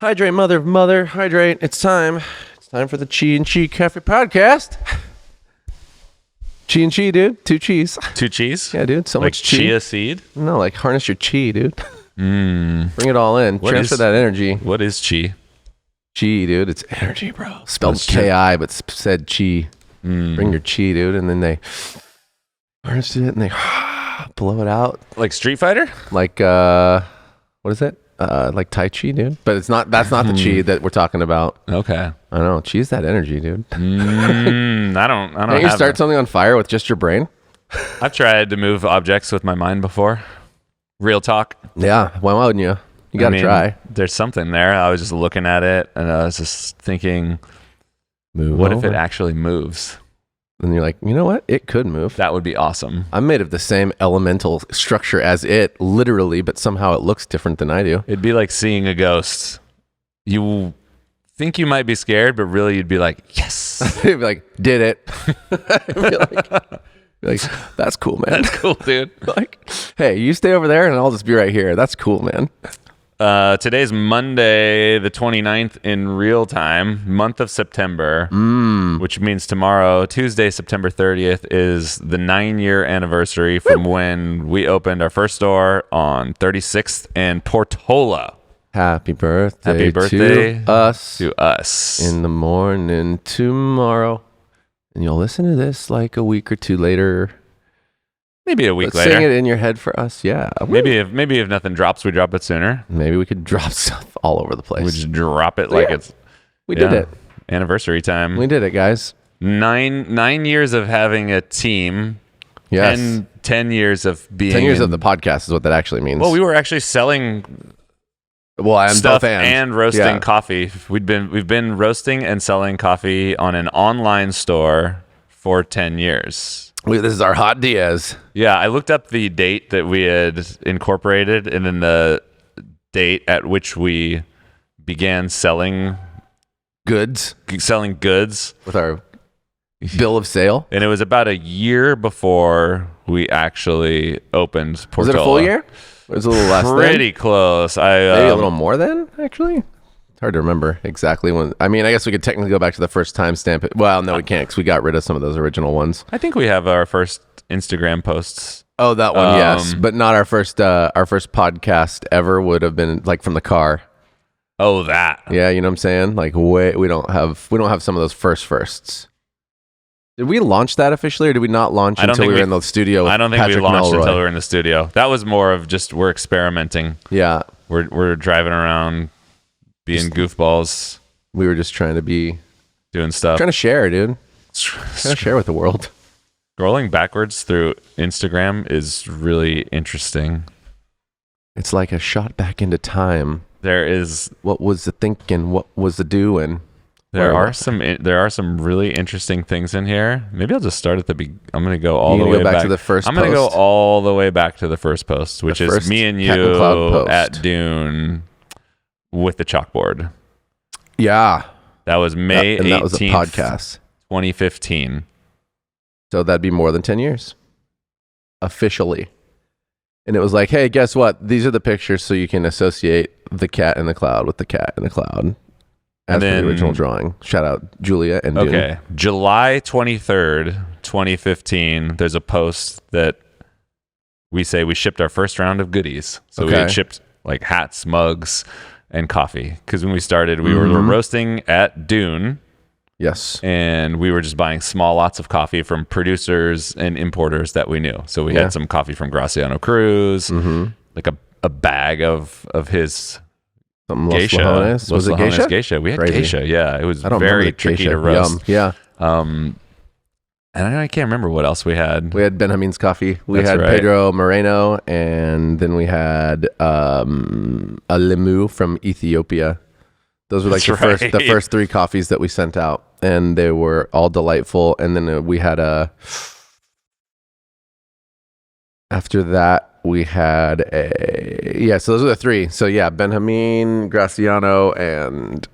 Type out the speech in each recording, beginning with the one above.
Hydrate, mother of mother, hydrate. It's time. It's time for the Chi and Chi Cafe podcast. Chi and Chi, dude. 2 cheese. 2 cheese? Yeah, dude. So like much chi. Chia seed? No, like harness your chi, dude. Bring it all in. Transfer that energy. What is chi? Chi, dude. It's energy, bro. Spelled K-I, but said chi. Bring your chi, dude. And then they harness it and they blow it out. Like Street Fighter? Like, what is it? Like Tai Chi, dude. But it's not. That's not the chi that we're talking about. Okay. I know. Chi's that energy, dude. I don't. Can't you start something on fire with just your brain? I've tried to move objects with my mind before. Real talk. Yeah. Why wouldn't you? You got to try. There's something there. I was just looking at it and I was just thinking, Move what over. if it actually moves? And you're like, you know what? It could move. That would be awesome. I'm made of the same elemental structure as it, literally, but somehow it looks different than I do. It'd be like seeing a ghost. You think you might be scared, but really you'd be like, yes. You'd be like, did it. be like, that's cool, man. That's cool, dude. Like, hey, you stay over there and I'll just be right here. That's cool, man. Today's Monday, the 29th in real time, month of September, which means tomorrow, Tuesday, September 30th, is the 9-year anniversary from when we opened our first store on 36th and Portola. Happy birthday to us. To us. In the morning tomorrow. And you'll listen to this like a week or two later. Maybe a week Let's later. Sing it in your head for us. Yeah. Maybe if nothing drops, we drop it sooner. Maybe we could drop stuff all over the place. We just drop it like it's... We did it. Anniversary time. We did it, guys. 9 years of having a team. Yes. 10 years of being... 10 years of the podcast is what that actually means. Well, we were actually selling... I'm stuff both and roasting coffee. We've been roasting and selling coffee on an online store for 10 years. This is our hot Diaz. Yeah, I looked up the date that we had incorporated and then the date at which we began selling goods with our bill of sale. And it was about a year before we actually opened Portola. Was it a full year? It was a little less. Pretty close. Maybe a little more then, actually. It's hard to remember exactly when. I mean, I guess we could technically go back to the first timestamp. Well, no, we can't because we got rid of some of those original ones. I think we have our first Instagram posts. Oh, that one, yes, but not our first podcast ever would have been like from the car. Oh, that. Yeah, you know what I'm saying? Like, we don't have some of those firsts. Did we launch that officially, or did we not launch until we were in the studio with I don't think Patrick we launched Melroy? until we were in the studio. That was more of just we're experimenting. Yeah. We're driving around, being goofballs. We were just trying to be... Doing stuff. Trying to share, dude. Trying to share with the world. Scrolling backwards through Instagram is really interesting. It's like a shot back into time. There is... What was the thinking? What was the doing? There are some really interesting things in here. Maybe I'll just start at the beginning. I'm going to go all the way back to the first I'm going to go all the way back to the first post, which is me and you at Dune with the chalkboard. Yeah. That was May 18th, and that was a podcast. 2015. So that'd be more than 10 years. Officially. And it was like, hey, guess what? These are the pictures so you can associate the cat in the cloud with the cat in the cloud. As for the original drawing. Shout out Julia and Dune. Okay. July 23rd, 2015, there's a post that we say we shipped our first round of goodies. So we had shipped like hats, mugs, and coffee. Because when we started, we were roasting at Dune. Yes. And we were just buying small lots of coffee from producers and importers that we knew. So we had some coffee from Graciano Cruz, like a bag of his... geisha. Was it geisha? Geisha. We had Crazy. geisha. Yeah, it was very tricky to roast. Yum. Yeah. And I can't remember what else we had. We had Benjamin's coffee. We That's had right. Pedro Moreno, and then we had a limu from Ethiopia. Those were like the first 3 coffees that we sent out, and they were all delightful. And then we had after that. We had so those are the 3. So yeah, Benjamin, Graciano, and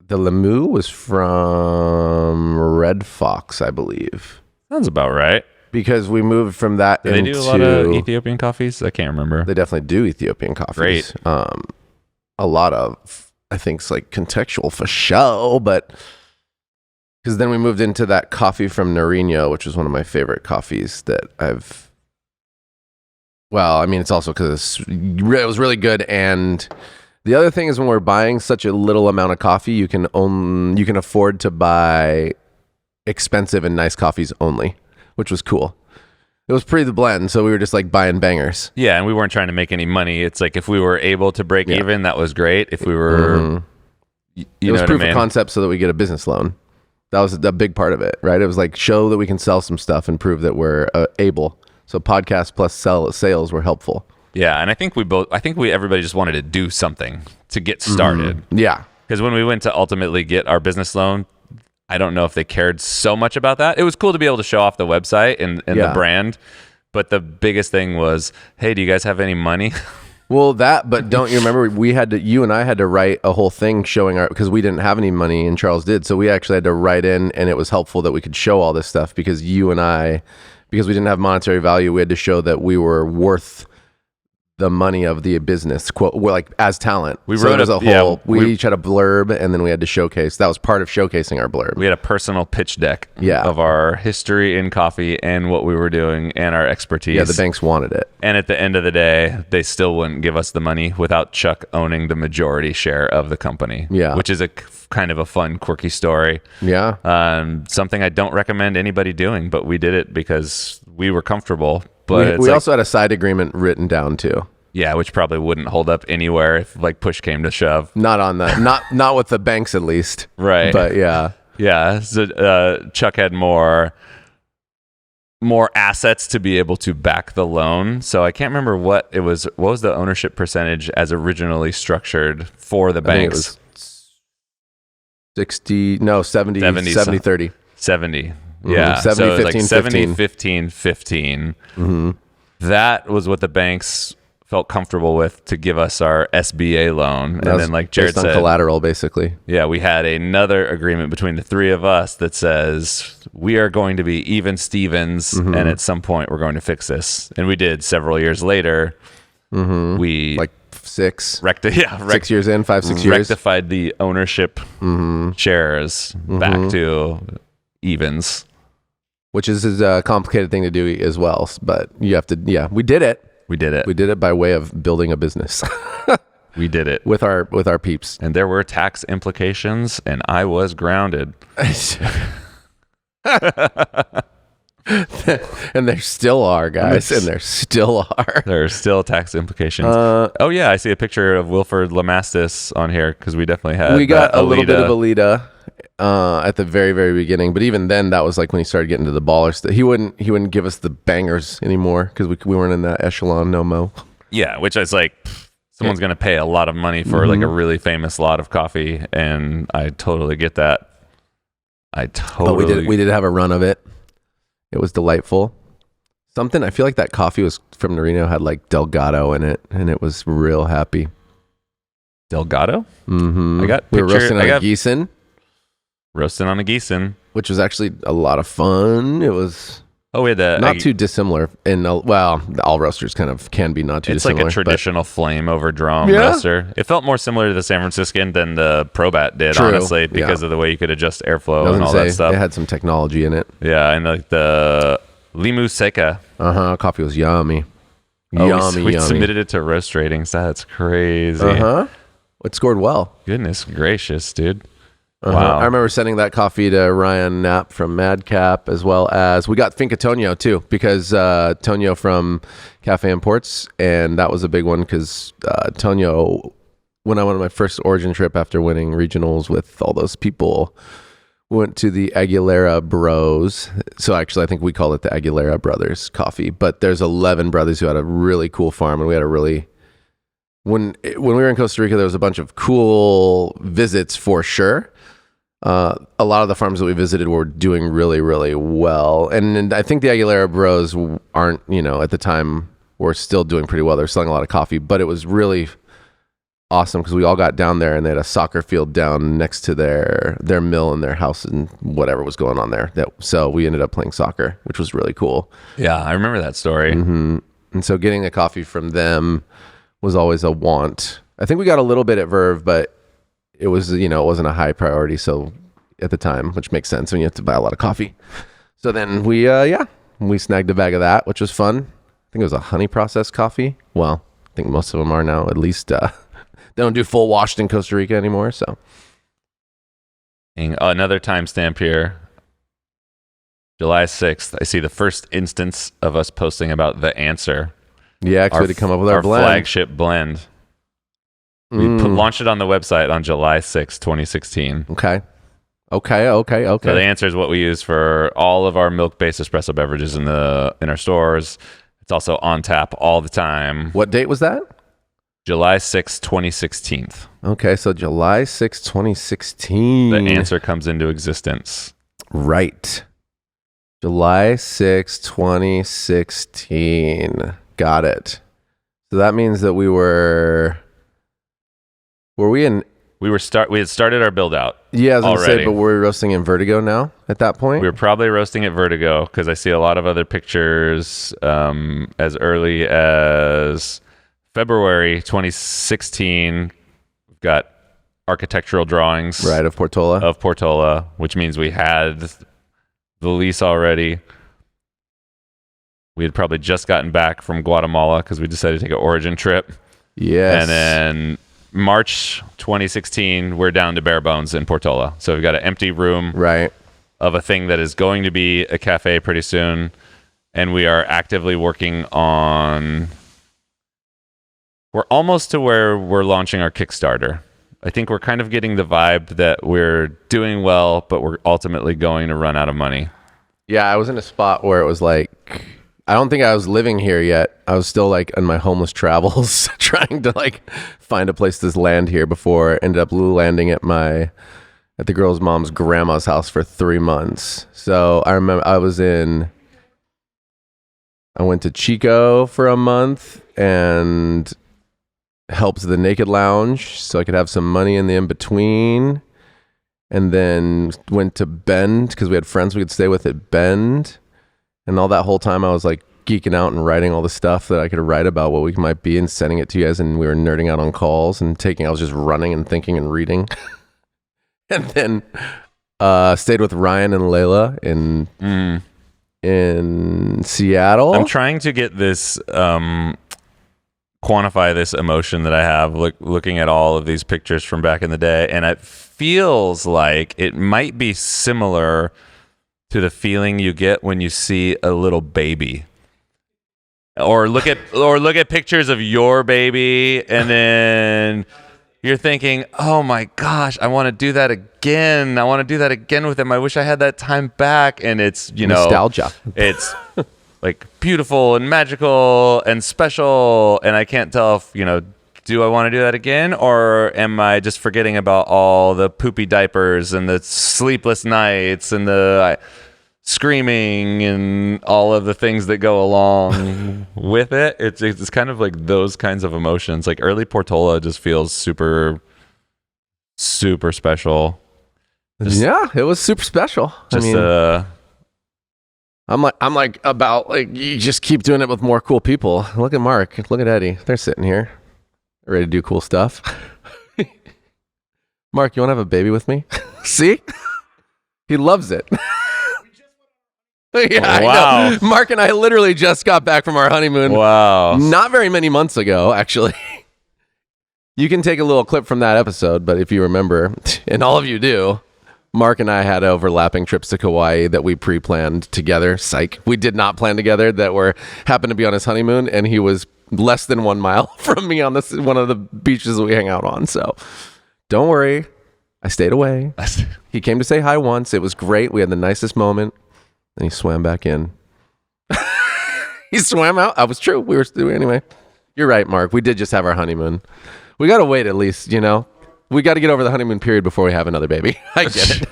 the limu was from Red Fox, I believe. Sounds about right. Because we moved from that Do they do a lot of Ethiopian coffees? I can't remember. They definitely do Ethiopian coffees. Great. A lot of I think it's like contextual for show, but because then we moved into that coffee from Nariño, which was one of my favorite coffees that I've. Well, I mean, it's also because it was really good, and the other thing is when we're buying such a little amount of coffee, you can afford to buy expensive and nice coffees only, which was cool. It was pre the blend, so we were just like buying bangers. Yeah, and we weren't trying to make any money. It's like if we were able to break even, that was great. If we were, it was proof of concept so that we get a business loan. That was a big part of it, right? It was like show that we can sell some stuff and prove that we're able. So podcast plus sales were helpful. Yeah, and I think everybody just wanted to do something to get started. Yeah. Because when we went to ultimately get our business loan, I don't know if they cared so much about that. It was cool to be able to show off the website and the brand, but the biggest thing was, hey, do you guys have any money? Well, but don't you remember you and I had to write a whole thing showing because we didn't have any money and Charles did. So we actually had to write in, and it was helpful that we could show all this stuff because because we didn't have monetary value, we had to show that we were worth the money of the business, quote, like as talent. We wrote a whole. We each had a blurb, and then we had to showcase. That was part of showcasing our blurb. We had a personal pitch deck of our history in coffee and what we were doing and our expertise. Yeah, the banks wanted it. And at the end of the day, they still wouldn't give us the money without Chuck owning the majority share of the company. Yeah, which is a kind of a fun, quirky story. Yeah, something I don't recommend anybody doing, but we did it because we were comfortable. But we also had a side agreement written down too. Yeah, which probably wouldn't hold up anywhere if like push came to shove. Not on the not with the banks at least. Right. But yeah. Yeah. So Chuck had more assets to be able to back the loan. So I can't remember what it was. What was the ownership percentage as originally structured for the banks? I think it was 70 30. 70. Yeah, 70, so 15, like 70, 15. 15, 15. That was what the banks felt comfortable with to give us our SBA loan. And then like Jared said, collateral basically. Yeah, we had another agreement between the three of us that says we are going to be even Stevens, and at some point we're going to fix this. And we did several years later. We like 6 years in, 5-6 years, rectified the ownership shares back to evens. Which is a complicated thing to do as well, but you have to. We did it. We did it by way of building a business. We did it with our peeps, and there were tax implications, and I was grounded. And there still are, guys, and there still are. There are still tax implications. Oh yeah, I see a picture of Wilford Lamastis on here because we definitely had. We got a little bit of Alita. At the very, very beginning, but even then, that was like when he started getting to the baller stuff. He wouldn't give us the bangers anymore because we weren't in that echelon no mo. Yeah, which is like someone's gonna pay a lot of money for like a really famous lot of coffee, and I totally get that. But we did have a run of it. It was delightful. I feel like that coffee was from Nariño, had like Delgado in it, and it was real happy. Delgado? Mm-hmm. We were roasting on a Gießen. Roasting on a Gießen, which was actually a lot of fun. It was we had not too dissimilar. All roasters kind of can be not too dissimilar. It's like a traditional flame over drum roaster. It felt more similar to the San Franciscan than the Probat did, honestly, because of the way you could adjust airflow and all that stuff. It had some technology in it. Yeah, and like the Limu Seca. Coffee was yummy. We submitted it to roast ratings. That's crazy. It scored well. Goodness gracious, dude. Wow. I remember sending that coffee to Ryan Knapp from Madcap, as well as we got Finca Tonio too, because Tonio from Cafe Imports, and that was a big one because Tonio, when I went on my first Origin trip after winning regionals with all those people, went to the Aguilera Bros. So actually, I think we call it the Aguilera Brothers coffee, but there's 11 brothers who had a really cool farm, and we had a really when we were in Costa Rica, there was a bunch of cool visits for sure. A lot of the farms that we visited were doing really, really well. And I think the Aguilera Bros aren't, at the time, were still doing pretty well. They're selling a lot of coffee, but it was really awesome because we all got down there and they had a soccer field down next to their mill and their house and whatever was going on there. So we ended up playing soccer, which was really cool. Yeah, I remember that story. And so getting a coffee from them was always a want. I think we got a little bit at Verve, but it was, it wasn't a high priority. So at the time, which makes sense when you have to buy a lot of coffee. So then we snagged a bag of that, which was fun. I think it was a honey processed coffee. Well, I think most of them are now, at least, they don't do full washed in Costa Rica anymore. So another timestamp here. July 6th, I see the first instance of us posting about the answer. Yeah, because we had to come up with our blend. Flagship blend. We launched it on the website on July 6th, 2016. Okay. So the answer is what we use for all of our milk-based espresso beverages in our stores. It's also on tap all the time. What date was that? July 6th, 2016. Okay, so July 6th, 2016. The answer comes into existence. Right. July 6th, 2016. Got it. So that means that we had started our build out. Yeah, I was going to say, but were we roasting in Vertigo now at that point? We were probably roasting at Vertigo because I see a lot of other pictures as early as February 2016. We've got architectural drawings. Right, of Portola. Which means we had the lease already. We had probably just gotten back from Guatemala because we decided to take an origin trip. Yes. And then March 2016, we're down to bare bones in Portola. So we've got an empty room of a thing that is going to be a cafe pretty soon. And we are actively working on... We're almost to where we're launching our Kickstarter. I think we're kind of getting the vibe that we're doing well, but we're ultimately going to run out of money. Yeah, I was in a spot where it was like... I don't think I was living here yet. I was still like in my homeless travels trying to like find a place to land here before I ended up landing at the girl's mom's grandma's house for 3 months. So I remember I went to Chico for a month and helped the Naked Lounge so I could have some money in the in-between, and then went to Bend because we had friends we could stay with at Bend. And all that whole time I was like geeking out and writing all the stuff that I could write about what we might be and sending it to you guys. And we were nerding out on calls and I was just running and thinking and reading. And then stayed with Ryan and Layla in Seattle. I'm trying to get this, quantify this emotion that I have looking at all of these pictures from back in the day. And it feels like it might be similar to the feeling you get when you see a little baby, or look at pictures of your baby, and then you're thinking, "Oh my gosh, I want to do that again. I want to do that again with him. I wish I had that time back." And it's nostalgia. It's like beautiful and magical and special, and I can't tell if do I want to do that again, or am I just forgetting about all the poopy diapers and the sleepless nights and the screaming and all of the things that go along with it? It's kind of like those kinds of emotions. Like early Portola just feels super, super special. Yeah, it was super special. I'm like about like you just keep doing it with more cool people. Look at Mark. Look at Eddie. They're sitting here, ready to do cool stuff. Mark, you want to have a baby with me? See? He loves it. Yeah, wow. I know. Mark and I literally just got back from our honeymoon. Wow. Not very many months ago, actually. You can take a little clip from that episode, but if you remember, and all of you do, Mark and I had overlapping trips to Kauai that we pre-planned together. Psych. We did not plan together, that happened to be on his honeymoon, and he was less than 1 mile from me on one of the beaches that we hang out on. So don't worry. I stayed away. He came to say hi once. It was great. We had the nicest moment. Then he swam back in. He swam out. I was true. We were anyway. You're right, Mark. We did just have our honeymoon. We got to wait at least, We got to get over the honeymoon period before we have another baby. I get it.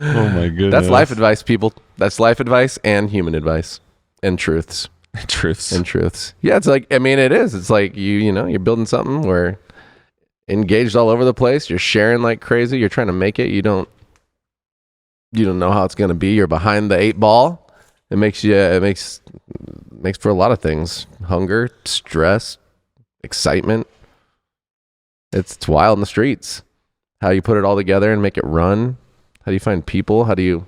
Oh my goodness. That's life advice, people. That's life advice and human advice and truths. Truths. Yeah, it's like, it is. It's like you're building something where engaged all over the place. You're sharing like crazy. You're trying to make it. You don't know how it's going to be. You're behind the 8 ball. It makes for a lot of things. Hunger, stress, excitement. It's wild in the streets. How you put it all together and make it run. How do you find people? How do you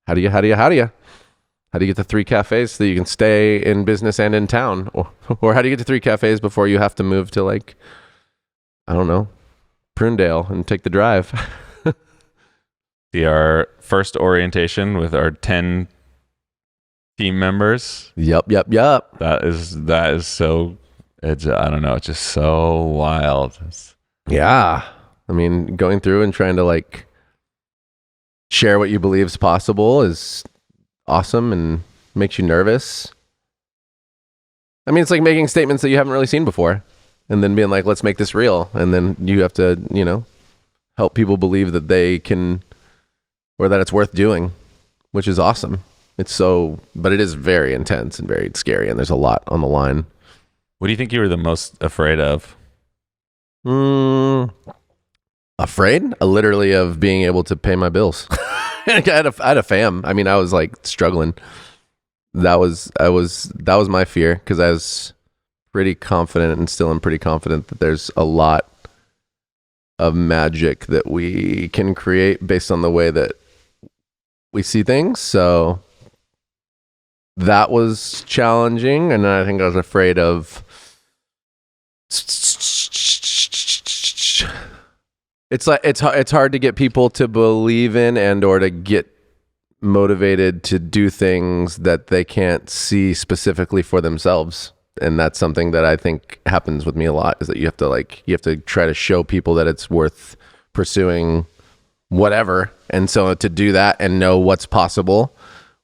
get to 3 cafes so that you can stay in business and in town? Or how do you get to 3 cafes before you have to move to, like, I don't know, Prunedale and take the drive? See our first orientation with our 10 team members. Yep. That is so, it's, I don't know, it's just so wild. Yeah. I mean, going through and trying to, like, share what you believe is possible is awesome and makes you nervous. I mean, it's like making statements that you haven't really seen before and then being like, let's make this real. And then you have to, help people believe that they can, or that it's worth doing, which is awesome. But it is very intense and very scary, and there's a lot on the line. What do you think you were the most afraid of? Afraid? Literally of being able to pay my bills. I had a fam. I mean, I was like struggling. That was my fear, because I was pretty confident and still am pretty confident that there's a lot of magic that we can create based on the way that we see things. So that was challenging, and I think I was afraid of it's hard to get people to believe in and or to get motivated to do things that they can't see specifically for themselves. And that's something that I think happens with me a lot, is that you have to try to show people that it's worth pursuing whatever. And so to do that and know what's possible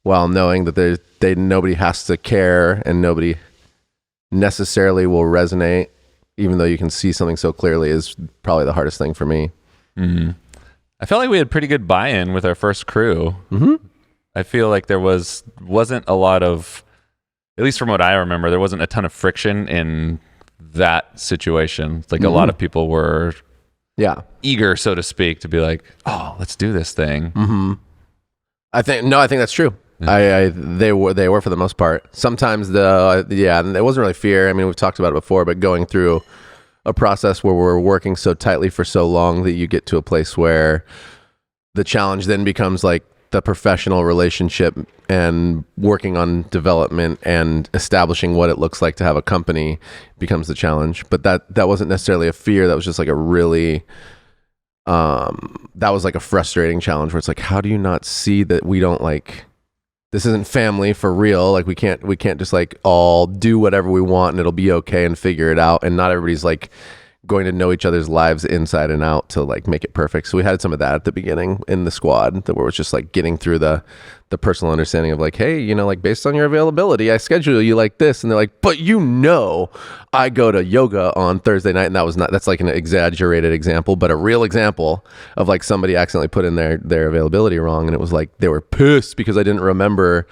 while knowing that nobody has to care and nobody necessarily will resonate, even though you can see something so clearly, is probably the hardest thing for me. Mm-hmm. I felt like we had pretty good buy-in with our first crew. Mm-hmm. I feel like there wasn't a lot of, at least from what I remember, there wasn't a ton of friction in that situation. It's like a lot of people were eager, so to speak, to be like, oh, let's do this thing. Mm-hmm. I think that's true. They were for the most part. Sometimes it wasn't really fear. I mean, we've talked about it before, but going through a process where we're working so tightly for so long that you get to a place where the challenge then becomes like the professional relationship and working on development and establishing what it looks like to have a company becomes the challenge. But that wasn't necessarily a fear. That was just like a really that was like a frustrating challenge where it's like, how do you not see that we don't, like, this isn't family for real? Like, we can't just like all do whatever we want and it'll be okay and figure it out. And not everybody's like going to know each other's lives inside and out to like make it perfect. So we had some of that at the beginning in the squad, that where it was just like getting through the personal understanding of like, hey, like based on your availability, I schedule you like this. And they're like, but I go to yoga on Thursday night. And that's like an exaggerated example, but a real example of like somebody accidentally put in their availability wrong. And it was like, they were pissed because I didn't remember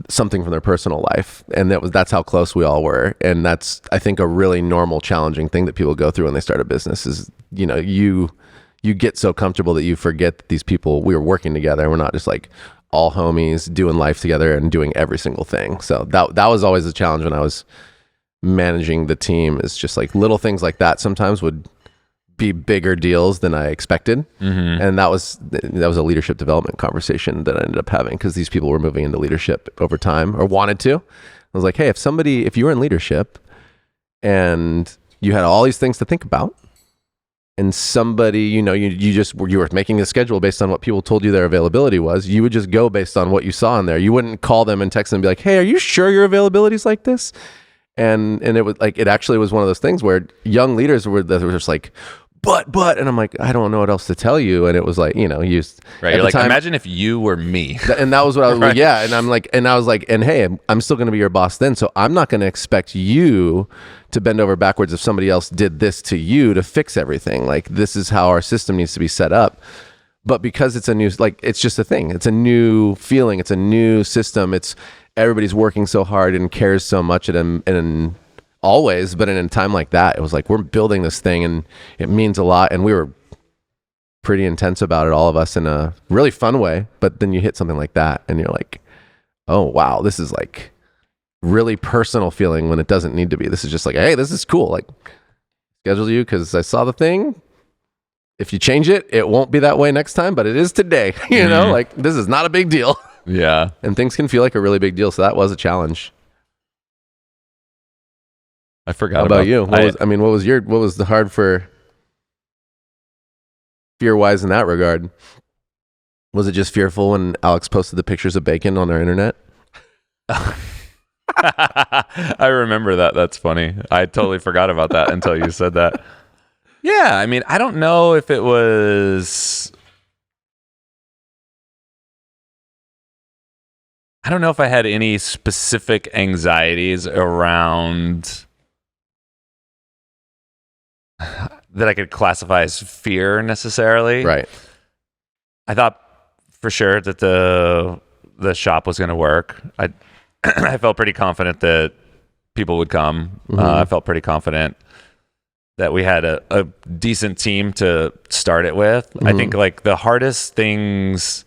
something from their personal life. And that's how close we all were. And that's, I think, a really normal, challenging thing that people go through when they start a business is, you get so comfortable that you forget that these people, we were working together. We're not just like all homies doing life together and doing every single thing. So that was always a challenge when I was managing the team, is just like little things like that sometimes would be bigger deals than I expected. Mm-hmm. And that was a leadership development conversation that I ended up having, because these people were moving into leadership over time, or wanted to. I was like, hey, if you were in leadership and you had all these things to think about, and somebody, you were making a schedule based on what people told you their availability was, you would just go based on what you saw in there. You wouldn't call them and text them and be like, hey, are you sure your availability is like this? And it was like, it actually was one of those things where young leaders were just like, but, and I'm like, I don't know what else to tell you. And it was like, you're like, imagine if you were me. And that was what I was like, yeah. And I'm like, and I was like, and hey, I'm still going to be your boss then. So I'm not going to expect you to bend over backwards if somebody else did this to you to fix everything. Like, this is how our system needs to be set up. But because it's a new, like, it's just a thing. It's a new feeling. It's a new system. Everybody's working so hard and cares so much and always, but in a time like that, it was like, we're building this thing and it means a lot. And we were pretty intense about it, all of us, in a really fun way. But then you hit something like that and you're like, oh, wow, this is like really personal feeling when it doesn't need to be. This is just like, hey, this is cool. Like, schedule you because I saw the thing. If you change it, it won't be that way next time, but it is today. You know, like this is not a big deal. Yeah. And things can feel like a really big deal. So that was a challenge. I forgot How about you? What was the hard for fear wise in that regard? Was it just fearful when Alex posted the pictures of bacon on our internet? I remember that. That's funny. I totally forgot about that until you said that. Yeah, I mean, I don't know if it was... I don't know if I had any specific anxieties around that I could classify as fear necessarily. Right. I thought for sure that the shop was going to work. I felt pretty confident that people would come. I felt pretty confident that we had a decent team to start it with. I think like the hardest things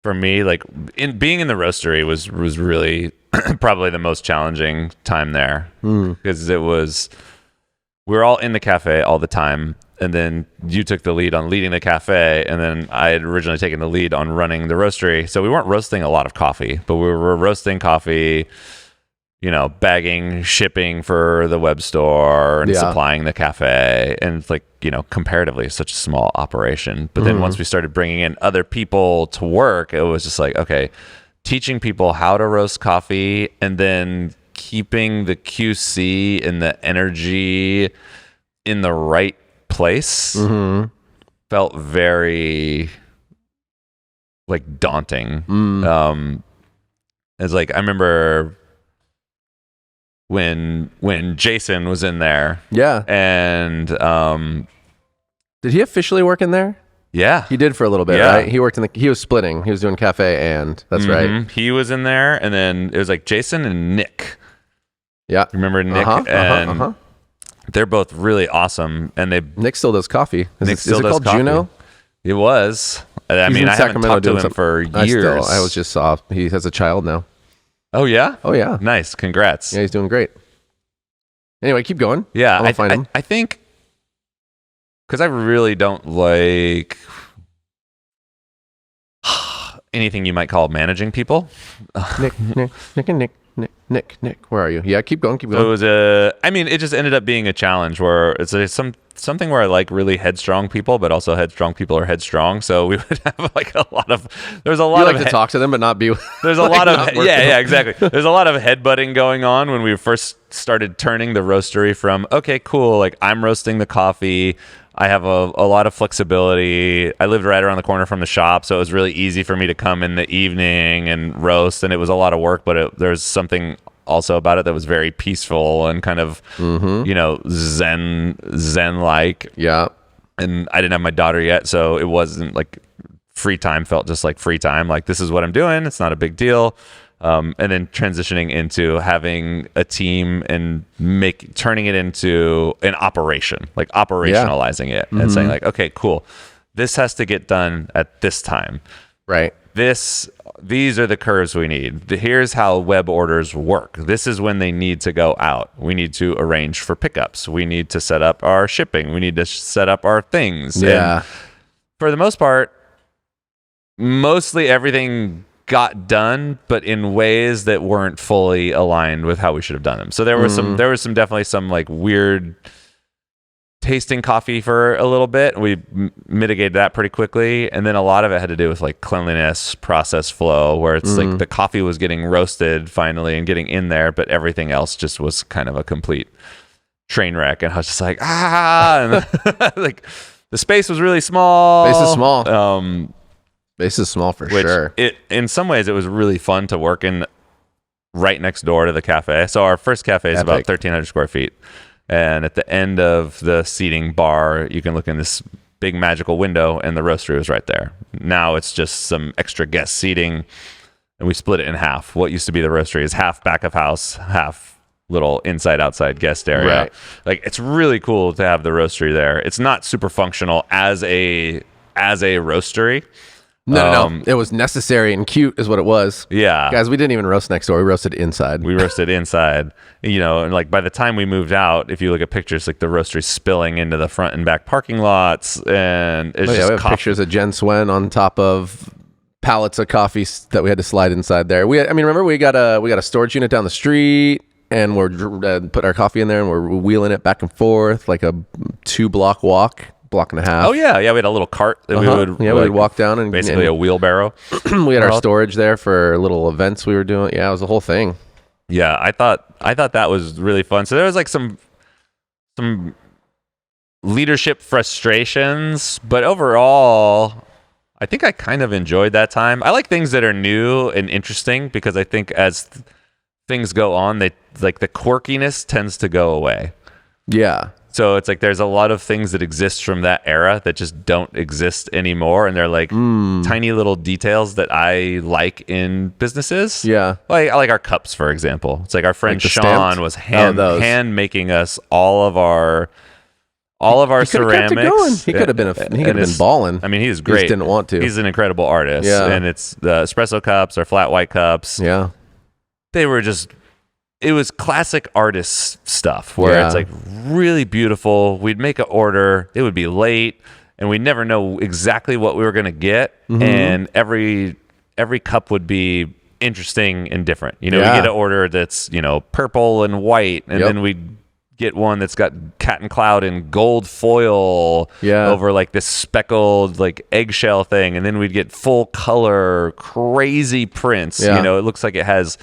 for me, like being in the roastery was really probably the most challenging time there because we were all in the cafe all the time. And then you took the lead on leading the cafe, and then I had originally taken the lead on running the roastery. So we weren't roasting a lot of coffee, but we were roasting coffee, you know, bagging, shipping for the web store, and supplying the cafe. And it's like, you know, comparatively such a small operation. But then once we started bringing in other people to work, it was just like, okay, teaching people how to roast coffee and then keeping the QC and the energy in the right place felt very like daunting. It's like I remember when Jason was in there. Yeah. And did he officially work in there? Yeah. He did for a little bit, right? He was splitting. He was doing cafe and that's right. He was in there, and then it was like Jason and Nick. Yeah. Remember Nick? They're both really awesome, and Nick still does coffee. Is it called coffee. Juno? It was. I mean, I haven't talked to him for years. I was just saw he has a child now. Oh yeah? Oh yeah. Nice. Congrats. Yeah, he's doing great. Anyway, keep going. Yeah, I'll find him. I think because I really don't like anything you might call managing people. Nick, where are you? Yeah, keep going. So it was it just ended up being a challenge where it's something where I like really headstrong people, but also headstrong people are headstrong. So we would have like to talk to them, but not be. There's a lot of exactly. There's a lot of headbutting going on when we first started turning the roastery from okay, cool, like I'm roasting the coffee. I have a lot of flexibility. I lived right around the corner from the shop, so it was really easy for me to come in the evening and roast, and it was a lot of work, but there's something also about it that was very peaceful and kind of, you know, zen-like. Yeah. And I didn't have my daughter yet, so it wasn't like free time felt just like free time. Like, this is what I'm doing. It's not a big deal. And then transitioning into having a team and turning it into an operation, like operationalizing it and saying like, okay, cool. This has to get done at this time. Right. These are the curves we need. Here's how web orders work. This is when they need to go out. We need to arrange for pickups. We need to set up our shipping. We need to set up our things. Yeah. And for the most part, mostly everything got done, but in ways that weren't fully aligned with how we should have done them. So there was definitely some like weird tasting coffee for a little bit. We mitigated that pretty quickly. And then a lot of it had to do with like cleanliness, process flow, where it's like the coffee was getting roasted finally and getting in there, but everything else just was kind of a complete train wreck. And I was just like, and like the space was really small. Space is small. Space is small for sure. In some ways, it was really fun to work in right next door to the cafe. So our first cafe is about 1,300 square feet. And at the end of the seating bar, you can look in this big magical window, and the roastery was right there. Now it's just some extra guest seating, and we split it in half. What used to be the roastery is half back of house, half little inside-outside guest area. Right. Like, it's really cool to have the roastery there. It's not super functional as a roastery, No. It was necessary and cute is what it was. Yeah. Guys, we didn't even roast next door. We roasted inside. We roasted inside, and like by the time we moved out, if you look at pictures, like the roastery spilling into the front and back parking lots, and it's we just have pictures of Jen Swen on top of pallets of coffee that we had to slide inside there. Remember we got a storage unit down the street, and we're putting our coffee in there, and we're wheeling it back and forth like a 2-block walk. Block and a half. Oh yeah, we had a little cart that we would walk down and basically a wheelbarrow. We had our storage there for little events we were doing. Yeah, it was a whole thing. Yeah, I thought that was really fun. So there was like some leadership frustrations, but overall, I think I kind of enjoyed that time. I like things that are new and interesting because I think as things go on, they like the quirkiness tends to go away. Yeah. So it's like there's a lot of things that exist from that era that just don't exist anymore, and they're like tiny little details that I like in businesses. Yeah, like I like our cups, for example. It's like our friend like Sean was hand making us all of our ceramics. He could have been balling. I mean, he's great. He just didn't want to. He's an incredible artist. Yeah. And it's the espresso cups or flat white cups. Yeah, they were just. It was classic artist stuff where it's like really beautiful. We'd make an order, it would be late, and we'd never know exactly what we were going to get. And every cup would be interesting and different. We get an order that's, purple and white, and then we'd get one that's got cat and cloud and gold foil over like this speckled like eggshell thing. And then we'd get full color, crazy prints. It looks like it has...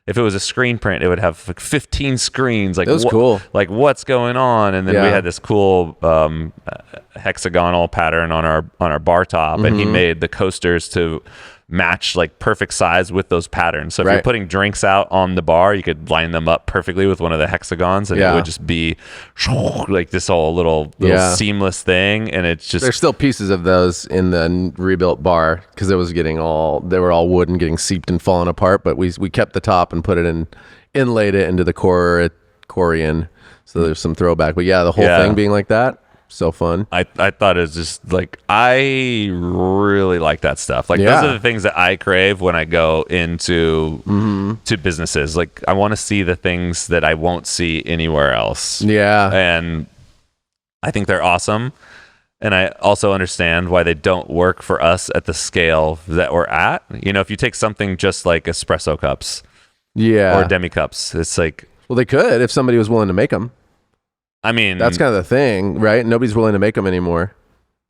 If it was a screen print, it would have like 15 screens. Like, that was cool. Like, what's going on? And then we had this cool hexagonal pattern on our bar top, and he made the coasters to match like perfect size with those patterns. So if you're putting drinks out on the bar, you could line them up perfectly with one of the hexagons, and it would just be like this whole little seamless thing. And it's just there's still pieces of those in the rebuilt bar because it was they were all wood and getting seeped and falling apart. But we kept the top and put it inlaid it into the Corian. So there's some throwback. But the whole thing being like that. So fun. I thought it was just like I really like that stuff. Like those are the things that I crave when I go into to businesses. Like I want to see the things that I won't see anywhere else. Yeah. And I think they're awesome. And I also understand why they don't work for us at the scale that we're at. If you take something just like espresso cups or demi cups, it's like, well, they could if somebody was willing to make them. I mean, that's kind of the thing, right? Nobody's willing to make them anymore.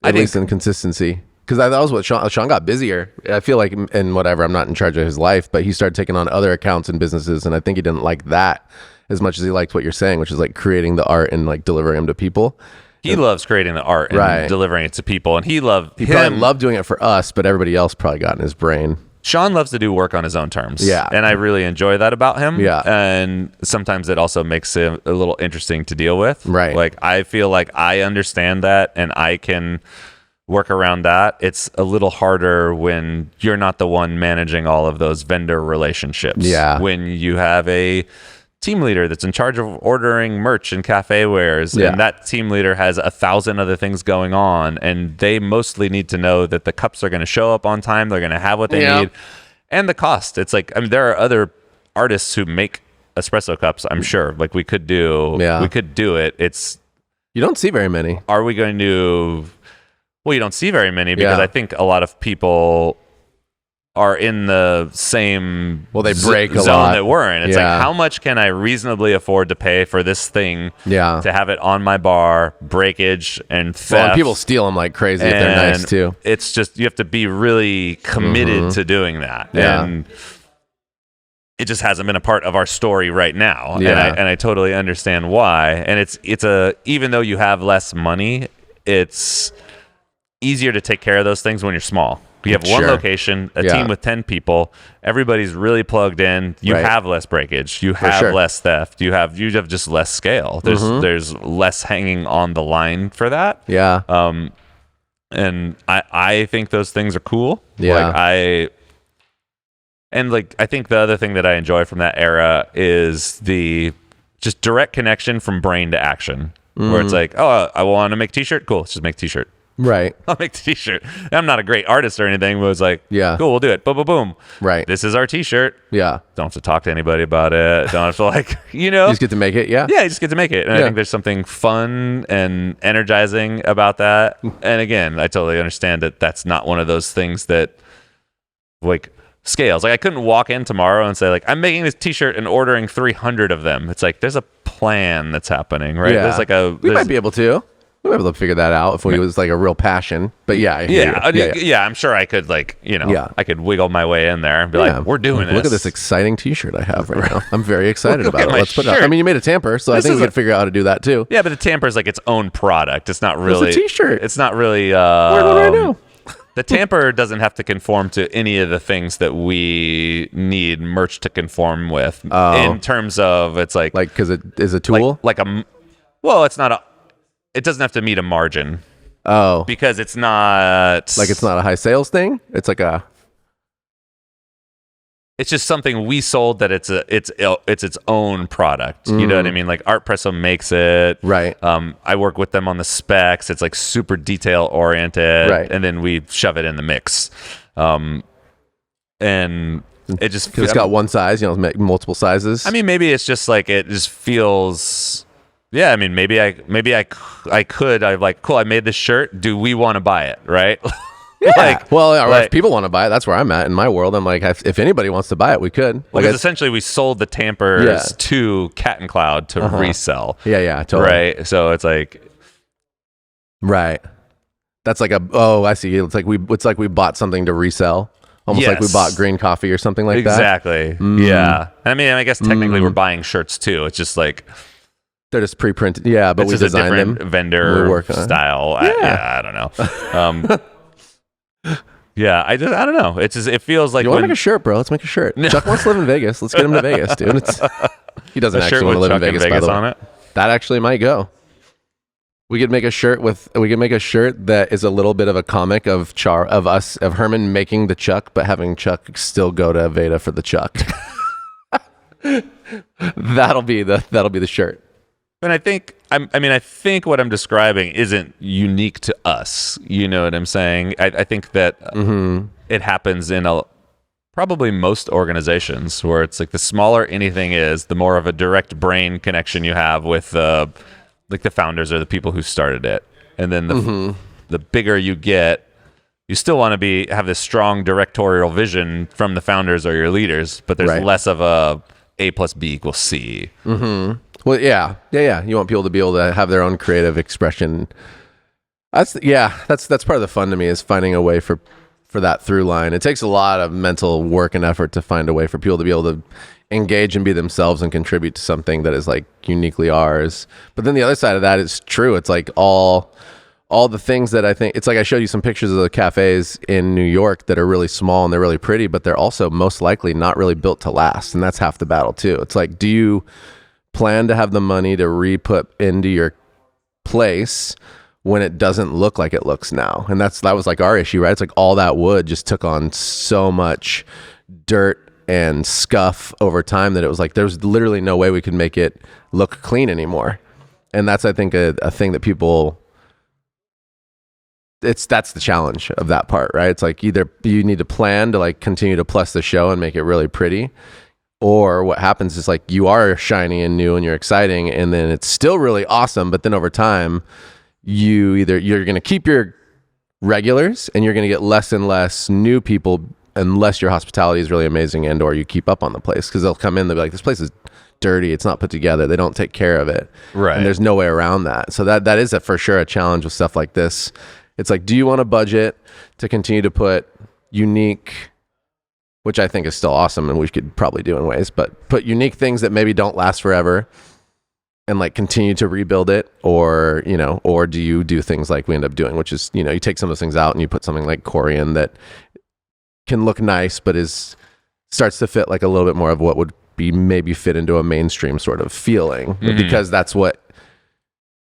At least in consistency. Because that was what Sean got busier. I feel like, and whatever, I'm not in charge of his life, but he started taking on other accounts and businesses, and I think he didn't like that as much as he liked what you're saying, which is like creating the art and like delivering them to people. He loves creating the art and delivering it to people, and he probably loved doing it for us, but everybody else probably got in his brain. Sean loves to do work on his own terms. Yeah. And I really enjoy that about him. Yeah. And sometimes it also makes him a little interesting to deal with. Right. Like, I feel like I understand that and I can work around that. It's a little harder when you're not the one managing all of those vendor relationships. Yeah. When you have a team leader that's in charge of ordering merch and cafe wares, and that team leader has 1,000 other things going on, and they mostly need to know that the cups are going to show up on time, they're going to have what they need, and the cost. It's like, I mean, there are other artists who make espresso cups, I'm sure, like we could do it. It's, you don't see very many. Are we going to, well, you don't see very many because I think a lot of people are in the same they break a zone lot. That we're in. It's like, how much can I reasonably afford to pay for this thing to have it on my bar, breakage and theft? Well, and people steal them like crazy if they're nice too. It's just, you have to be really committed to doing that. Yeah. And it just hasn't been a part of our story right now. Yeah. And I totally understand why. And it's even though you have less money, it's easier to take care of those things when you're small. You have one location, a team with 10 people. Everybody's really plugged in. You have less breakage. You have less theft. You have just less scale. There's less hanging on the line for that. Yeah. And I think those things are cool. Yeah. I think the other thing that I enjoy from that era is the just direct connection from brain to action. Where it's like, oh, I want to make a t-shirt. Cool, let's just make a t-shirt. Right. I'll make the t-shirt. I'm not a great artist or anything, but it was like, Yeah. cool, we'll do it. Boom, boom, boom. Right. This is our t-shirt. Yeah. Don't have to talk to anybody about it. Don't have to You just get to make it. Yeah. Yeah, you just get to make it. And I Yeah. think there's something fun and energizing about that. And again, I totally understand that that's not one of those things that like scales. Like I couldn't walk in tomorrow and say like, I'm making this t-shirt and ordering 300 of them. It's like, there's a plan that's happening, right? Yeah. There's like we might be able to. We might be able to figure that out if it was like a real passion. But yeah. I'm sure I could Yeah. I could wiggle my way in there and be like, we're doing this. Look at this exciting t-shirt I have right now. I'm very excited about it. my Let's put it out. shirt. I mean, you made a tamper, so I think we could figure out how to do that too. Yeah, but the tamper's like its own product. It's not really It's a t-shirt. It's not really Wear one right now. the tamper doesn't have to conform to any of the things that we need merch to conform with in terms of it's like because it is a tool. It doesn't have to meet a margin Oh, because it's not it's not a high sales thing. It's like it's just something we sold that it's its own product. You know what I mean? Like Art Presso makes it. Right. I work with them on the specs. It's like super detail oriented. Right. And then we shove it in the mix. And it just it's got one size. Make multiple sizes. I mean, maybe it's just like it just feels. Yeah, I mean, maybe I could. I'm like, cool. I made this shirt. Do we want to buy it? Right. Yeah. If people want to buy it, that's where I'm at in my world. I'm like, if anybody wants to buy it, we could. Because essentially we sold the tampers to Cat and Cloud to resell. Yeah, totally. Right. So it's like, right. That's like I see. It's like we bought something to resell. Almost like we bought green coffee or something like that. Exactly. Yeah. I mean, I guess technically we're buying shirts too. It's just like they're just pre-printed. Yeah, but we design them. It's a different vendor style. Yeah. I don't know. Yeah, I don't know. It's just, it feels like you want to make a shirt, bro? Let's make a shirt. Chuck wants to live in Vegas. Let's get him to Vegas, dude. He doesn't actually want to live in Vegas, by the way. On it. That actually might go. We could make a shirt that is a little bit of a comic of Herman making the Chuck, but having Chuck still go to Veda for the Chuck. That'll be the shirt. And I think I think what I'm describing isn't unique to us. You know what I'm saying? I think that it happens in probably most organizations where it's like the smaller anything is, the more of a direct brain connection you have with like the founders or the people who started it. And then the bigger you get, you still want to have this strong directorial vision from the founders or your leaders, but there's less of A plus B equals C. Mm-hmm. Well, yeah. You want people to be able to have their own creative expression. That's part of the fun to me, is finding a way for that through line. It takes a lot of mental work and effort to find a way for people to be able to engage and be themselves and contribute to something that is like uniquely ours. But then the other side of that is true. It's like all the things that I think, it's like I showed you some pictures of the cafes in New York that are really small and they're really pretty, but they're also most likely not really built to last. And that's half the battle too. It's like, do you plan to have the money to re-put into your place when it doesn't look like it looks now? And that was like our issue, right? It's like all that wood just took on so much dirt and scuff over time that it was like there's literally no way we could make it look clean anymore. And that's, I think, a thing that people, that's the challenge of that part, right? It's like either you need to plan to like continue to plus the show and make it really pretty, or what happens is like you are shiny and new and you're exciting, and then it's still really awesome, but then over time you're going to keep your regulars and you're going to get less and less new people unless your hospitality is really amazing and or you keep up on the place, because they'll come in, they'll be like, this place is dirty, it's not put together, they don't take care of it, right? And there's no way around that. So that is for sure a challenge with stuff like this. It's like, do you want a budget to continue to put unique, which I think is still awesome and we could probably do in ways, but put unique things that maybe don't last forever and like continue to rebuild it, or do you do things like we end up doing, which is, you take some of those things out and you put something like Corian that can look nice but starts to fit like a little bit more of what would be maybe fit into a mainstream sort of feeling, because that's what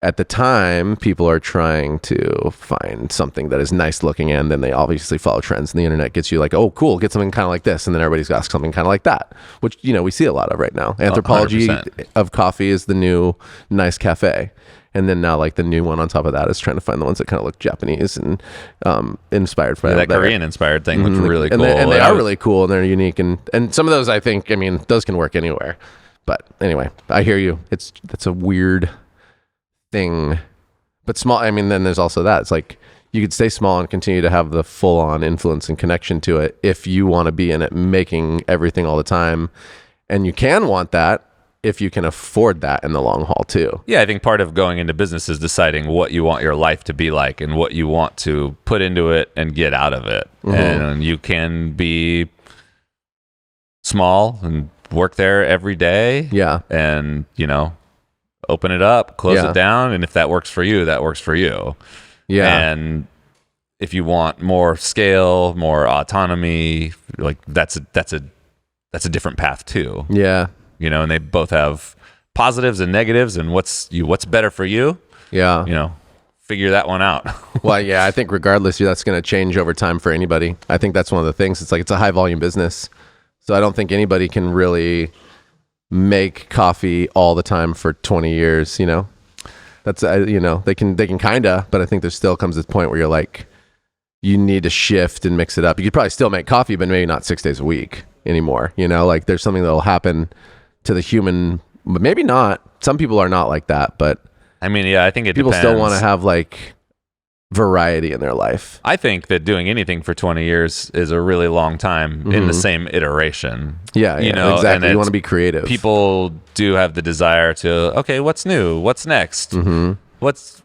at the time people are trying to find something that is nice looking, and then they obviously follow trends, and the internet gets you like, oh cool, get something kind of like this, and then everybody's got something kind of like that, which we see a lot of right now. Anthropology 100%. of coffee is the new nice cafe, And then now like the new one on top of that is trying to find the ones that kind of look Japanese and inspired from that Korean inspired thing looks really cool. And they are really cool and they're unique. And some of those, I think, I mean, those can work anywhere. But anyway, I hear you. That's a weird thing. But small, I mean, then there's also that. It's like you could stay small and continue to have the full-on influence and connection to it if you want to be in it, making everything all the time. And you can want that if you can afford that in the long haul too. Yeah, I think part of going into business is deciding what you want your life to be like and what you want to put into it and get out of it. And you can be small and work there every day. Yeah. And, open it up, close it down. And if that works for you, that works for you. Yeah. And if you want more scale, more autonomy, like that's a different path too. Yeah. And they both have positives and negatives, and what's better for you. Yeah. Figure that one out. Well, yeah, I think regardless, that's going to change over time for anybody. I think that's one of the things. It's like it's a high volume business. So I don't think anybody can really make coffee all the time for 20 years, That's they can kind of, but I think there still comes this point where you're like, you need to shift and mix it up. You could probably still make coffee, but maybe not 6 days a week anymore. Like there's something that'll happen to the human, but maybe not. Some people are not like that, but I mean, yeah, I think people depends. Still want to have like variety in their life. I think that doing anything for 20 years is a really long time in the same iteration. Yeah, exactly. You want to be creative. People do have the desire to, okay, what's new? What's next? What's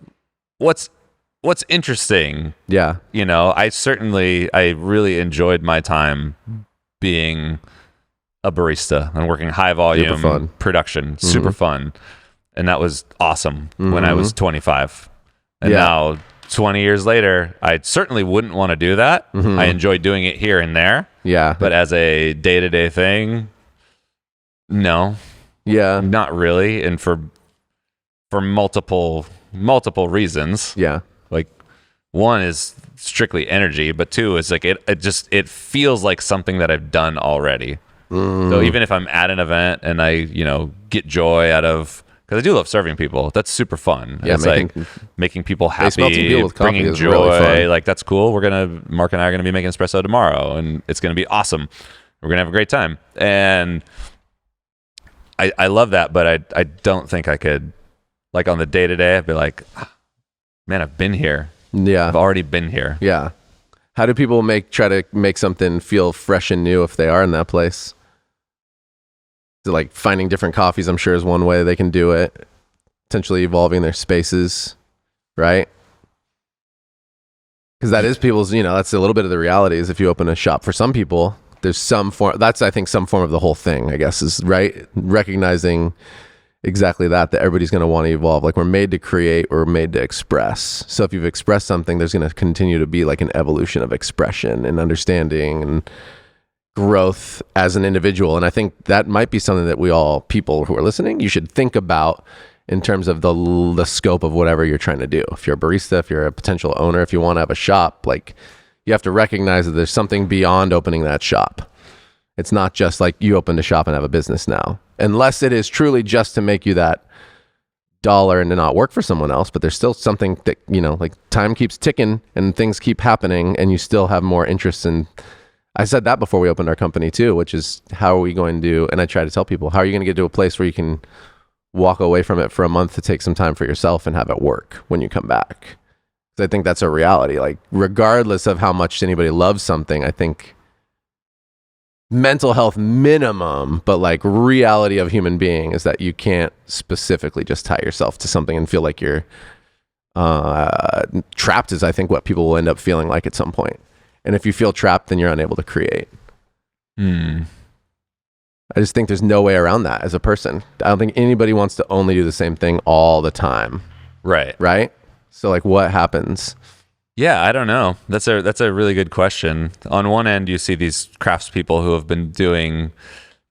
interesting? Yeah. I really enjoyed my time being a barista and working high volume production. Super fun. And that was awesome when I was 25. And now 20 years later, I certainly wouldn't want to do that. I enjoy doing it here and there. Yeah. But as a day-to-day thing, no. Yeah. Not really. And for multiple reasons. Yeah. Like one is strictly energy, but two is like it feels like something that I've done already. So even if I'm at an event and I, get joy out of, because I do love serving people. That's super fun. Yeah, it's making people happy, with bringing joy. Really fun. Like that's cool. Mark and I are gonna be making espresso tomorrow, and it's gonna be awesome. We're gonna have a great time, and I love that. But I don't think I could, like on the day to day, I'd be like, man, I've been here. Yeah, I've already been here. Yeah. How do people try to make something feel fresh and new if they are in that place? So like finding different coffees, I'm sure, is one way they can do it. Potentially evolving their spaces, right? Because that is people's, that's a little bit of the reality is if you open a shop for some people, there's some form, that's I think some form of the whole thing, I guess, is right. Recognizing exactly that everybody's going to want to evolve. Like we're made to create, we're made to express. So if you've expressed something, there's going to continue to be like an evolution of expression and understanding and growth as an individual. And I think that might be something that people who are listening, you should think about in terms of the scope of whatever you're trying to do. If you're a barista, if you're a potential owner, if you want to have a shop, like you have to recognize that there's something beyond opening that shop. It's not just like you opened a shop and have a business now, unless it is truly just to make you that dollar and to not work for someone else. But there's still something that, like time keeps ticking and things keep happening and you still have more interest in. I said that before we opened our company too, which is how are we going to, and I try to tell people, how are you going to get to a place where you can walk away from it for a month to take some time for yourself and have it work when you come back? Because I think that's a reality. Like regardless of how much anybody loves something, I think mental health minimum, but like reality of human being is that you can't specifically just tie yourself to something and feel like you're trapped is I think what people will end up feeling like at some point. And if you feel trapped, then you're unable to create. I just think there's no way around that as a person. I don't think anybody wants to only do the same thing all the time. Right. Right? So like what happens? Yeah, I don't know. That's a really good question. On one end, you see these craftspeople who have been doing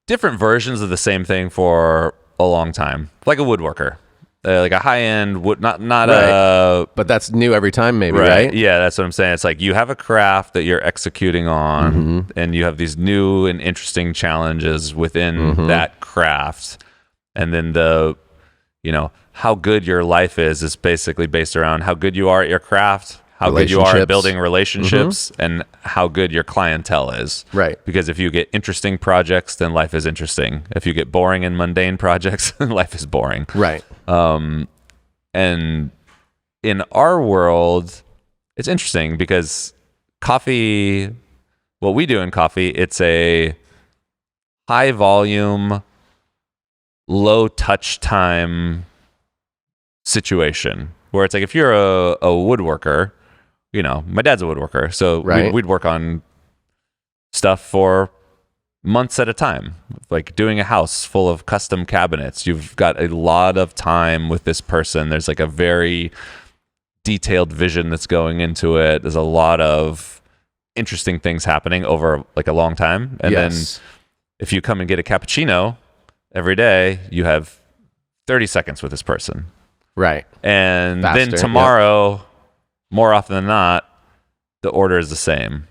different versions of the same thing for a long time, like a woodworker. Like a high-end wood, not right. But that's new every time, maybe, right? Yeah, that's what I'm saying. It's like you have a craft that you're executing on, and you have these new and interesting challenges within that craft, and then how good your life is basically based around how good you are at your craft, how good you are at building relationships, and how good your clientele is. Right. Because if you get interesting projects, then life is interesting. If you get boring and mundane projects, life is boring. Right. And in our world, it's interesting because coffee, what we do in coffee, it's a high volume, low touch time situation where it's like if you're a woodworker, my dad's a woodworker, so we'd work on stuff for months at a time, like doing a house full of custom cabinets. You've got a lot of time with this person. There's like a very detailed vision that's going into it. There's a lot of interesting things happening over like a long time. And then if you come and get a cappuccino every day, you have 30 seconds with this person. Right. And then tomorrow, more often than not, the order is the same.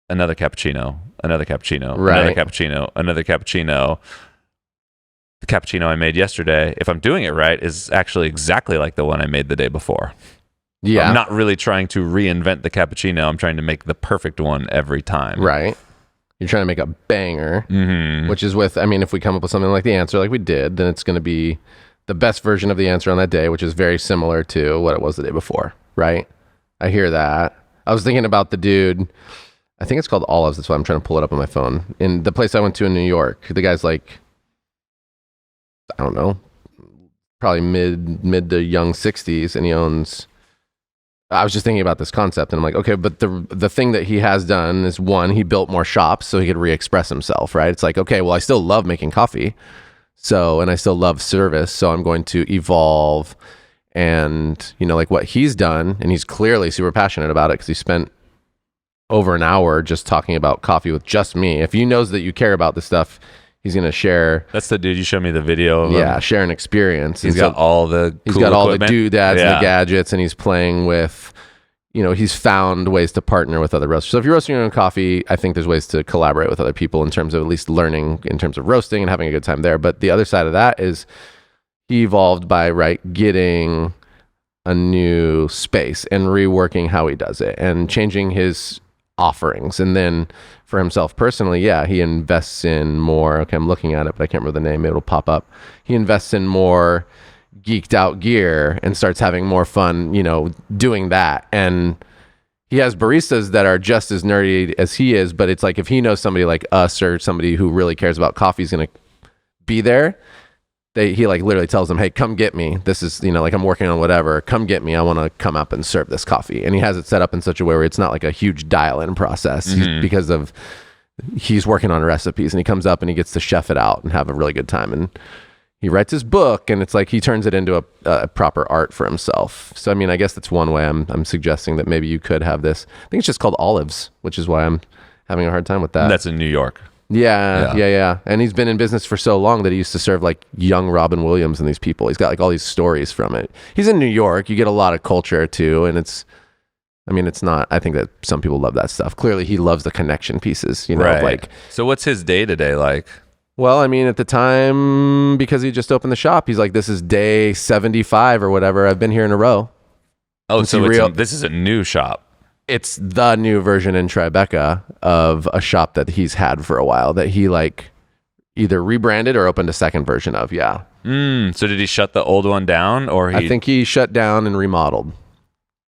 Another cappuccino, another cappuccino, another cappuccino, another cappuccino. The cappuccino I made yesterday, if I'm doing it right, is actually exactly like the one I made the day before. Yeah. I'm not really trying to reinvent the cappuccino. I'm trying to make the perfect one every time. Right. You're trying to make a banger, which is if we come up with something like the answer like we did, then it's going to be the best version of the answer on that day, which is very similar to what it was the day before, right? I hear that. I was thinking about the dude, I think it's called Olives. That's why I'm trying to pull it up on my phone. In the place I went to in New York, the guy's like, I don't know, probably mid to young 60s, and he owns... I was just thinking about this concept, and I'm like, okay, but the thing that he has done is, one, he built more shops so he could re-express himself, right? It's like, okay, well, I still love making coffee, and I still love service, so I'm going to evolve, and like what he's done, and he's clearly super passionate about it because he spent over an hour just talking about coffee with just me. If he knows that you care about this stuff, he's going to share. That's the dude you showed me the video of. Yeah, share an experience. He's got all the He's got all the doodads and the gadgets, and he's playing with, he's found ways to partner with other roasters. So if you're roasting your own coffee, I think there's ways to collaborate with other people in terms of at least learning in terms of roasting and having a good time there. But the other side of that is he evolved by, getting a new space and reworking how he does it and changing his offerings. And then for himself personally, he invests in more, okay, I'm looking at it, but I can't remember the name. It'll pop up. He invests in more geeked out gear and starts having more fun, doing that. And he has baristas that are just as nerdy as he is, but it's like, if he knows somebody like us or somebody who really cares about coffee is going to be there, he literally tells them, hey, come get me. This is, I'm working on whatever. Come get me. I want to come up and serve this coffee. And he has it set up in such a way where it's not like a huge dial-in process because of he's working on recipes, and he comes up and he gets to chef it out and have a really good time. And he writes his book, and it's like he turns it into a proper art for himself. So, I guess that's one way I'm suggesting that maybe you could have this. I think it's just called Olives, which is why I'm having a hard time with that. That's in New York. Yeah. And he's been in business for so long that he used to serve young Robin Williams and these people. He's got all these stories from it. He's in New York. You get a lot of culture too. And it's not, I think that some people love that stuff. Clearly he loves the connection pieces, Right. So what's his day to day like? Well, at the time, because he just opened the shop, he's like, this is day 75 or whatever. I've been here in a row. Oh, so this is a new shop. It's the new version in Tribeca of a shop that he's had for a while that he either rebranded or opened a second version of. Yeah. So did he shut the old one down, or I think he shut down and remodeled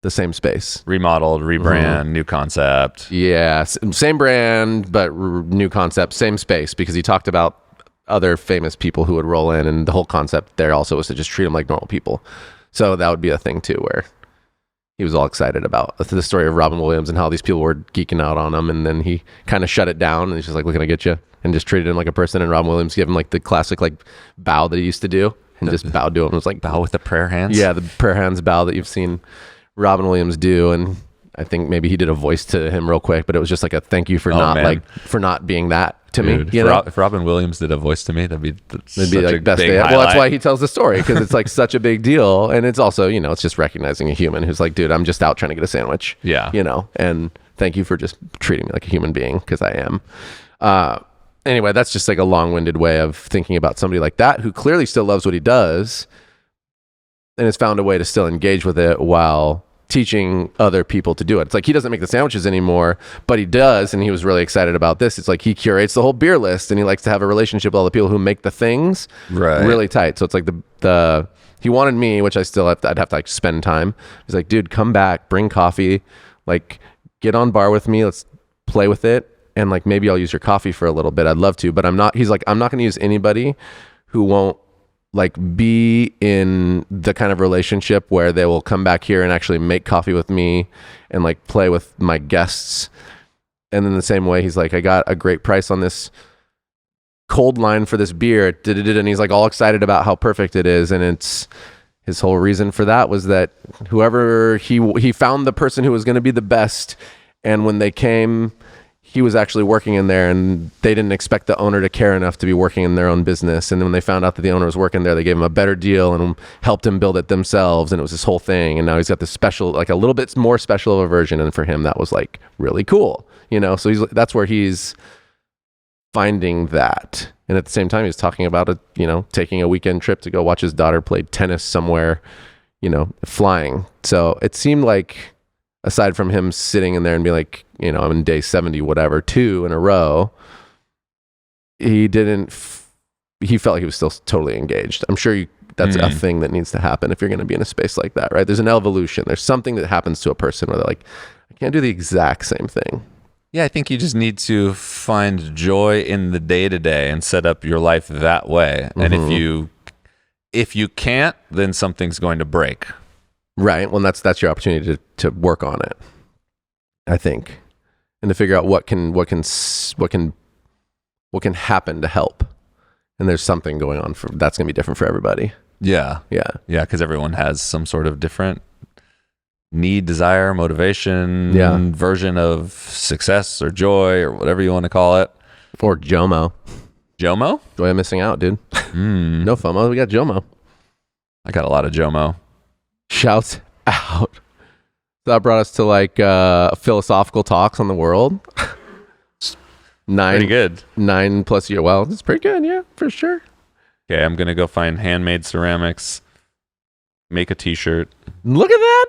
the same space. Remodeled, rebrand, new concept. Yeah. Same brand, but new concept, same space, because he talked about other famous people who would roll in, and the whole concept there also was to just treat them like normal people. So that would be a thing too, where he was all excited about the story of Robin Williams and how these people were geeking out on him. And then he kind of shut it down, and he's just like, what can I get you? And just treated him like a person. And Robin Williams gave him the classic bow that he used to do, and just bowed to him. It was like, bow with the prayer hands? Yeah, the prayer hands bow that you've seen Robin Williams do. And I think maybe he did a voice to him real quick, but it was just like a thank you for not being that to Dude, me. If Robin Williams did a voice to me, that'd be best day. Well, that's why he tells the story, because it's such a big deal. And it's also, it's just recognizing a human who's like, dude, I'm just out trying to get a sandwich. Yeah. And thank you for just treating me like a human being, because I am. anyway, that's just like a long-winded way of thinking about somebody like that who clearly still loves what he does and has found a way to still engage with it while teaching other people to do it. It's like he doesn't make the sandwiches anymore, but he does, and he was really excited about this. It's like he curates the whole beer list, and he likes to have a relationship with all the people who make the things really tight. So it's like the he wanted me, which I'd have to like spend time. He's like, dude, come back, bring coffee, like get on bar with me, let's play with it, and like maybe I'll use your coffee for a little bit. I'd love to, but I'm not. He's like, I'm not going to use anybody who won't like be in the kind of relationship where they will come back here and actually make coffee with me and like play with my guests. And in the same way, he's like, I got a great price on this cold line for this beer. And he's like all excited about how perfect it is. And it's his whole reason for that was that whoever he found the person who was going to be the best. And when they came, he was actually working in there, and they didn't expect the owner to care enough to be working in their own business. And then when they found out that the owner was working there, they gave him a better deal and helped him build it themselves. And it was this whole thing. And now he's got this special, like a little bit more special of a version. And for him, that was like really cool, you know? So that's where he's finding that. And at the same time, he's talking about it, you know, taking a weekend trip to go watch his daughter play tennis somewhere, you know, flying. So it seemed like, aside from him sitting in there and being like, you know, I'm in day 70, whatever, 2 in a row, he felt like he was still totally engaged. I'm sure that's a thing that needs to happen if you're going to be in a space like that, right? There's an evolution. There's something that happens to a person where they're like, I can't do the exact same thing. Yeah, I think you just need to find joy in the day-to-day and set up your life that way. And if you can't, then something's going to break. Right. Well, that's your opportunity to work on it, I think, and to figure out what can happen to help. And there's something going on that's going to be different for everybody. Yeah. Yeah. Yeah. Because everyone has some sort of different need, desire, motivation, version of success or joy or whatever you want to call it. Or JOMO. JOMO? Joy of missing out, dude. No FOMO. We got JOMO. I got a lot of JOMO. Shouts out. So that brought us to like philosophical talks on the world. Pretty good. 9+ year. Well, it's pretty good. Yeah, for sure. Okay, I'm gonna go find handmade ceramics. Make a T-shirt. Look at that,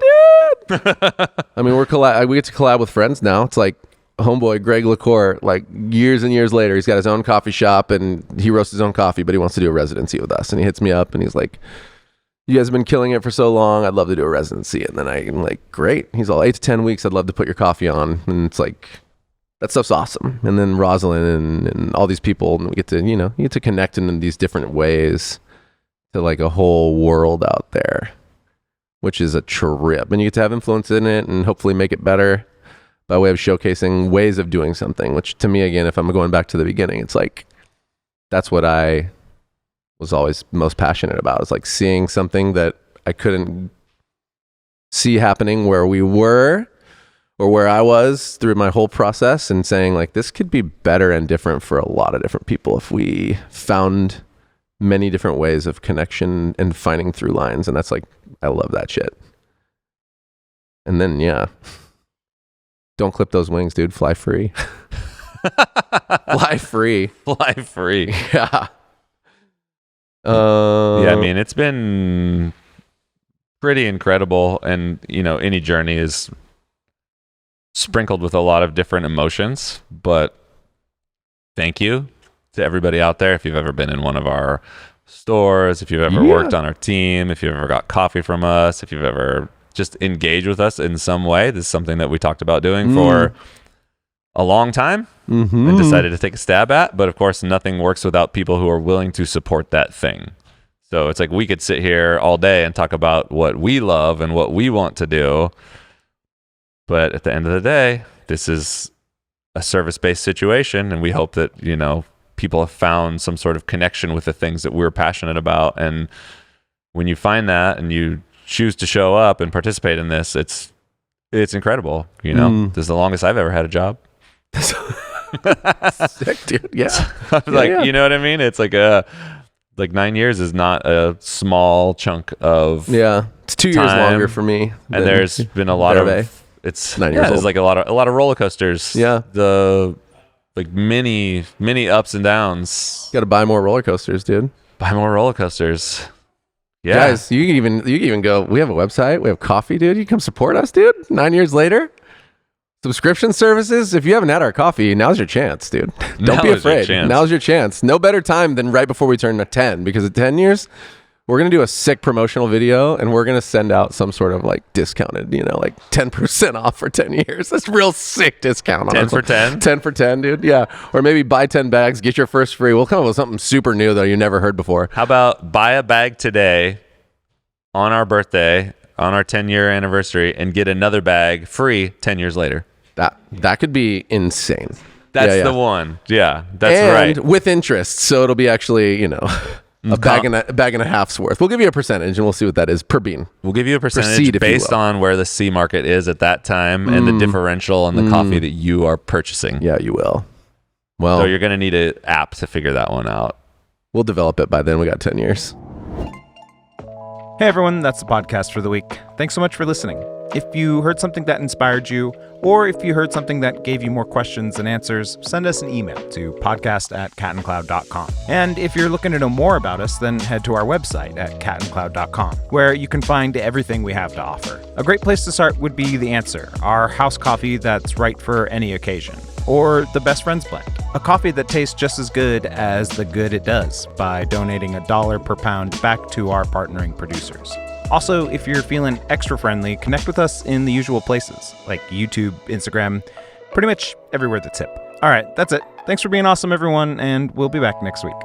dude. I mean, we get to collab with friends now. It's like homeboy Greg LaCour, like years and years later, he's got his own coffee shop and he roasts his own coffee, but he wants to do a residency with us. And he hits me up and he's like, you guys have been killing it for so long. I'd love to do a residency. And then I'm like, great. He's all 8 to 10 weeks. I'd love to put your coffee on. And it's like, that stuff's awesome. And then Rosalind and all these people, and we get to, you get to connect in these different ways to like a whole world out there, which is a trip. And you get to have influence in it and hopefully make it better by way of showcasing ways of doing something, which to me, again, if I'm going back to the beginning, it's like, that's what I was always most passionate about. It's like seeing something that I couldn't see happening where we were or where I was through my whole process, and saying like, this could be better and different for a lot of different people if we found many different ways of connection and finding through lines. And that's like, I love that shit. And then, don't clip those wings, dude. Fly free. Fly free. Fly free. Yeah. Yeah, I mean, it's been pretty incredible, and any journey is sprinkled with a lot of different emotions, but thank you to everybody out there. If you've ever been in one of our stores, if you've ever worked on our team, if you've ever got coffee from us, if you've ever just engaged with us in some way, this is something that we talked about doing for a long time and decided to take a stab at. But of course, nothing works without people who are willing to support that thing. So it's like we could sit here all day and talk about what we love and what we want to do. But at the end of the day, this is a service-based situation. And we hope that, people have found some sort of connection with the things that we're passionate about. And when you find that and you choose to show up and participate in this, it's incredible. This is the longest I've ever had a job. Sick, dude. Yeah. You know what I mean? It's like 9 years is not a small chunk of it's 2 years longer for me. And there's been a lot of it's 9 years old. There's like a lot of roller coasters. Yeah. The like many ups and downs. Got to buy more roller coasters, dude. Buy more roller coasters. Yeah. Guys, you can even go. We have a website. We have coffee, dude. You come support us, dude. 9 years later. Subscription services. If you haven't had our coffee, now's your chance, dude. Don't be afraid. Now's your chance. No better time than right before we turn to 10, because at 10 years, we're going to do a sick promotional video, and we're going to send out some sort of like discounted, like 10% off for 10 years. That's real sick discount. 10 for 10? 10 for 10, dude. Yeah. Or maybe buy 10 bags, get your first free. We'll come up with something super new, though, you never heard before. How about buy a bag today on our birthday, on our 10-year anniversary, and get another bag free 10 years later? That could be insane. That's the one. Yeah, that's and right. With interest, so it'll be actually, a bag and a half's worth. We'll give you a percentage, and we'll see what that is per bean. We'll give you a percentage based on where the C market is at that time and the differential on the coffee that you are purchasing. Yeah, you will. Well, so you're going to need an app to figure that one out. We'll develop it by then. We got 10 years. Hey everyone, that's the podcast for the week. Thanks so much for listening. If you heard something that inspired you, or if you heard something that gave you more questions than answers, send us an email to podcast@catandcloud.com. And if you're looking to know more about us, then head to our website at catandcloud.com, where you can find everything we have to offer. A great place to start would be The Answer, our house coffee that's right for any occasion. Or the Best Friends Blend, a coffee that tastes just as good as the good it does by donating $1 per pound back to our partnering producers. Also, if you're feeling extra friendly, connect with us in the usual places, like YouTube, Instagram, pretty much everywhere that's hip. All right, that's it. Thanks for being awesome, everyone, and we'll be back next week.